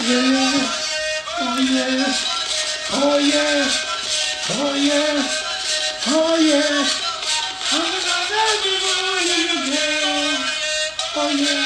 yeah, oh yeah, oh yeah, oh yeah, oh yeah. I'm gonna be one again. Oh yeah,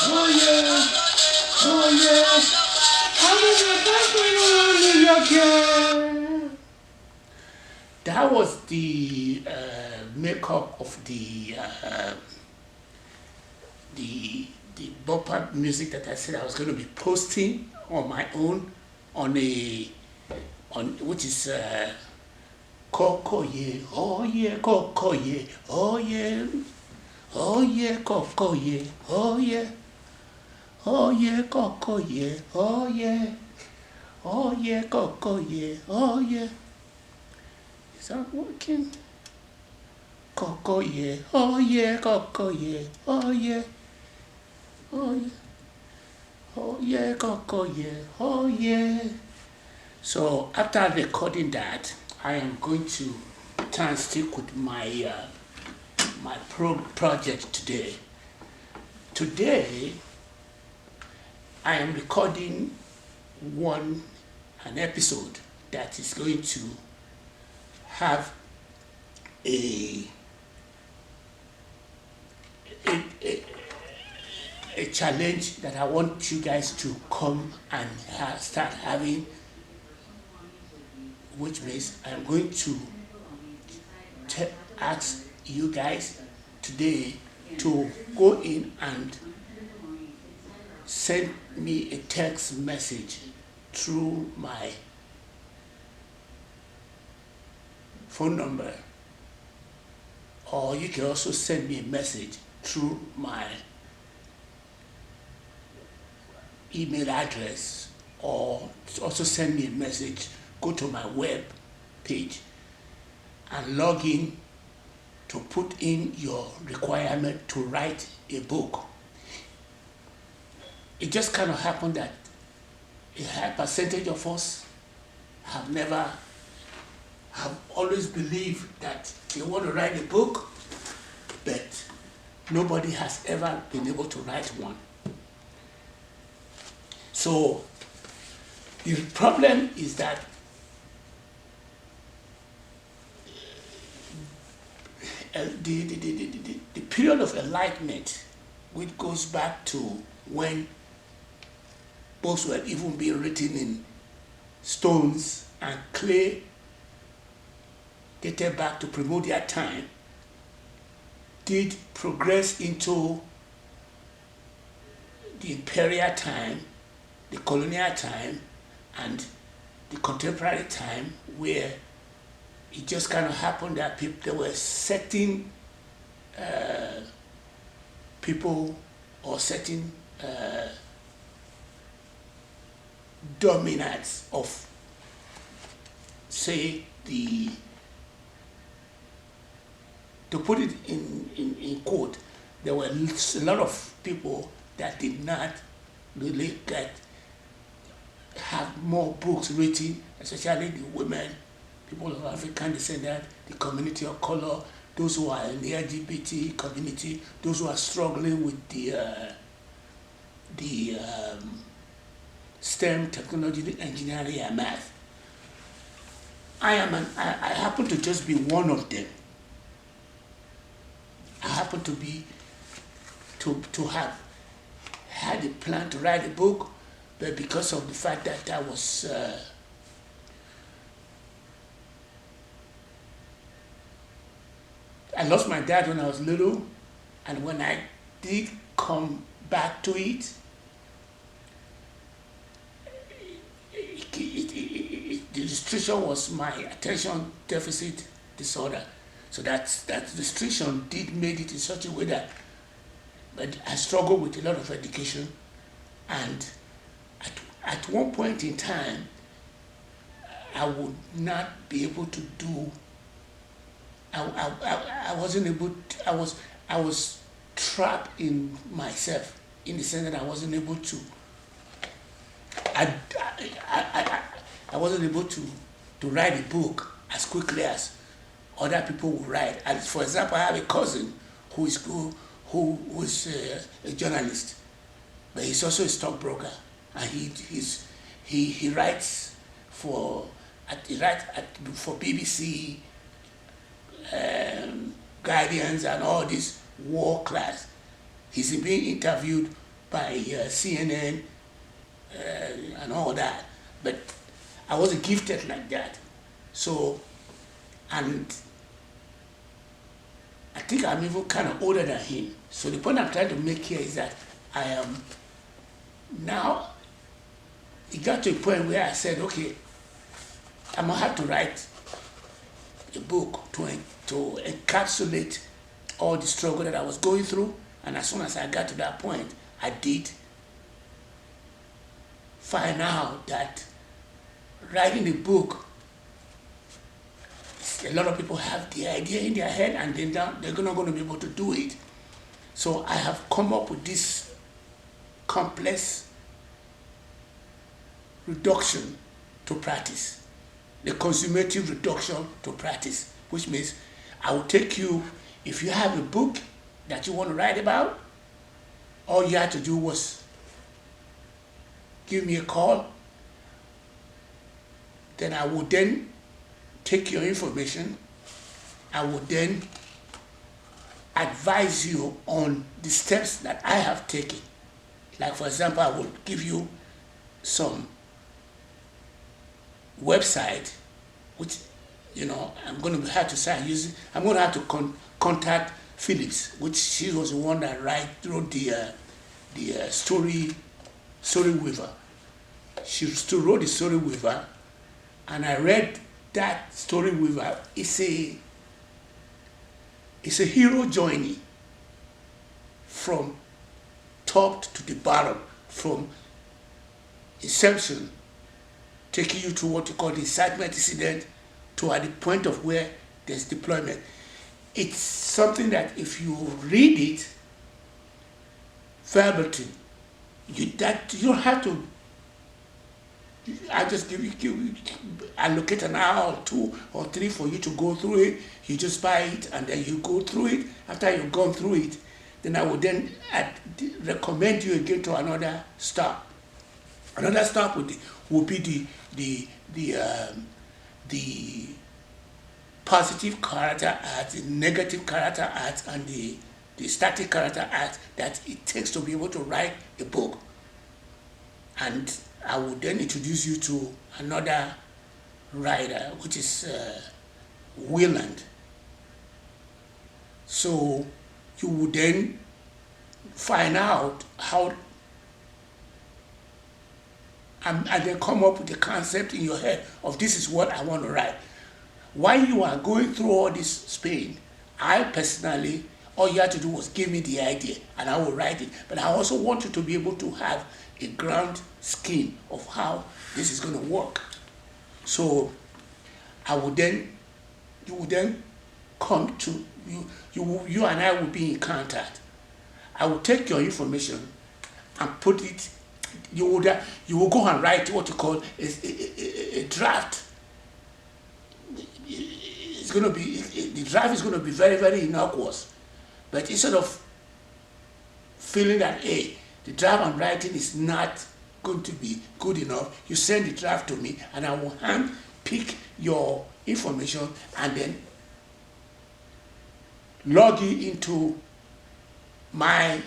oh yeah, oh yeah. I'm gonna be one again. That was the makeup of the bumper music that I said I was going to be posting on my own on a on which is Kokoye, oh yeah, Kokoye, oh yeah, oh yeah, Kokoye, oh yeah, oh yeah, Kokoye, oh yeah, oh yeah, Kokoye, oh yeah. Is that working? Kokoye, oh yeah, Kokoye, oh yeah, oh yeah, oh yeah, Kokoye, oh yeah. So after recording that, I am going to try and stick with my project today. Today, I am recording an episode that is going to have a challenge that I want you guys to come and start having, which means I'm going to ask you guys today to go in and send me a text message through my phone number, or you can also send me a message through my email address, or also send me a message. Go to my web page and log in to put in your requirement to write a book. It just kind of happened that a high percentage of us have always believed that they want to write a book, but nobody has ever been able to write one. So the problem is that the period of enlightenment, which goes back to when books were even being written in stones and clay, dated back to primordial time, did progress into the imperial time, the colonial time, and the contemporary time, where it just kind of happened that there were certain people or certain dominants of, say, to put it in quote, there were a lot of people that did not really have more books written, especially the women, people of African descent, the community of color, those who are in the LGBT community, those who are struggling with the STEM, technology, engineering, and math. I happen to just be one of them. I happen to have had a plan to write a book, but because of the fact that I lost my dad when I was little, and when I did come back to it, the restriction was my attention deficit disorder. So that restriction did made it in such a way that I struggled with a lot of education, and at one point in time, I would not be able to do. I wasn't able to, I was trapped in myself, in the sense that I wasn't able to. I wasn't able to write a book as quickly as other people will write. And for example, I have a cousin who is a journalist, but he's also a stockbroker, and he writes for for BBC, Guardians, and all this war class. He's being interviewed by CNN and all that, but I wasn't gifted like that. So, and I think I'm even kind of older than him. So the point I'm trying to make here is that I am now, it got to a point where I said, okay, I'm gonna have to write a book to encapsulate all the struggle that I was going through. And as soon as I got to that point, I did find out that writing a book, a lot of people have the idea in their head and then they're not going to be able to do it. So I have come up with this complex reduction to practice, the consummative reduction to practice, which means I will take you, if you have a book that you want to write about, all you had to do was give me a call. Then I would then take your information. I would then advise you on the steps that I have taken. Like, for example, I will give you some website, which, I'm going to have to start using. I'm going to have to contact Phillips, which she was the one that wrote the story weaver. She still wrote the story weaver, and I read that story weaver. It's a hero journey from top to the bottom, from inception, taking you to what you call the incitement incident, to at the point of where there's deployment. It's something that if you read it verbatim, you don't have to. I just allocate an hour or 2 or 3 for you to go through it. You just buy it and then you go through it. After you've gone through it, then I would then recommend you again to another stop. Another stop would be the positive character art, the negative character art, and the static character art that it takes to be able to write a book. And I would then introduce you to another writer, which is Wayland. So you would then find out how, and then come up with the concept in your head of this is what I want to write. While you are going through all this Spain, I personally, all you have to do was give me the idea and I will write it. But I also want you to be able to have a ground scheme of how this is going to work. So you would then come to, you and I will be in contact. I will take your information and put it, you will go and write what you call a draft. It's going to be, the draft is going to be very, very innocuous. But instead of feeling that, hey, the draft I'm writing is not going to be good enough, you send the draft to me and I will hand pick your information and then log you into my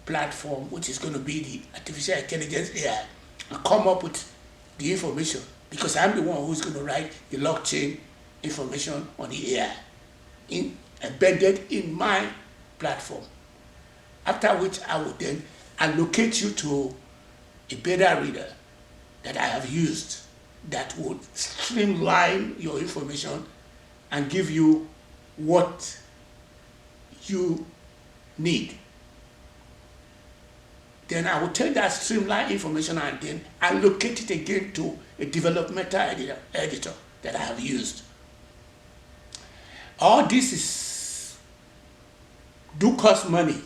platform, which is going to be the artificial intelligence AI, and come up with the information, because I'm the one who's going to write the blockchain information on the AI embedded in my platform. After which I would then allocate you to a beta reader that I have used that would streamline your information and give you what you need. Then I will take that streamlined information and then allocate it again to a developmental editor that I have used. All this do cost money.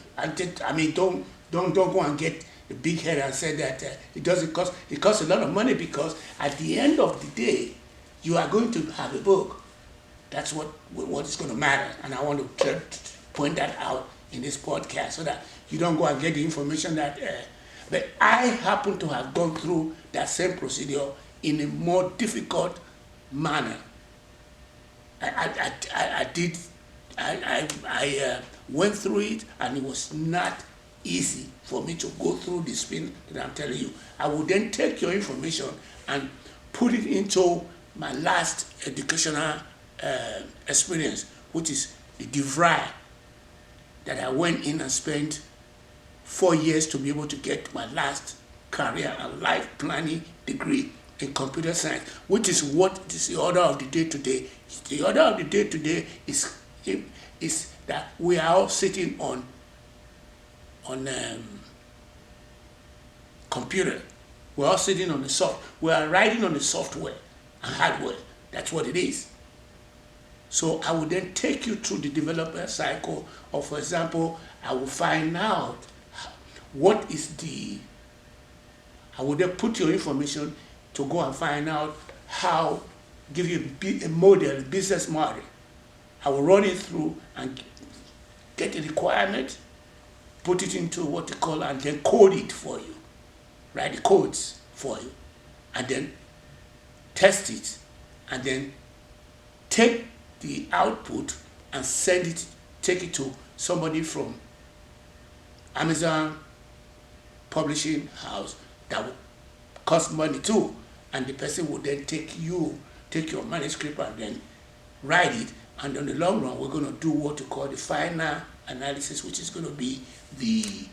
Don't go and get a big head and say that it doesn't cost. It costs a lot of money, because at the end of the day, you are going to have a book. That's what is going to matter. And I want to point that out in this podcast so that you don't go and get the information that. But I happen to have gone through that same procedure in a more difficult manner. I did, I went through it, and it was not easy for me to go through the spin that I'm telling you. I would then take your information and put it into my last educational experience, which is the DeVry, that I went in and spent 4 years to be able to get my last career and life planning degree in computer science, which is what is the order of the day today. The order of the day today is that we are all sitting on computer. We're all sitting on the software. We are writing on the software and hardware. That's what it is. So I will then take you through the developer cycle of, for example, I will find out what is I will then put your information to go and find out how, give you a model, a business model. I will run it through and get a requirement, put it into what you call, and then code it for you. Write the codes for you, and then test it, and then take the output and take it to somebody from Amazon publishing house that will cost money too, and the person will then take your manuscript and then write it, and in the long run we're going to do what you call the final analysis, which is going to be the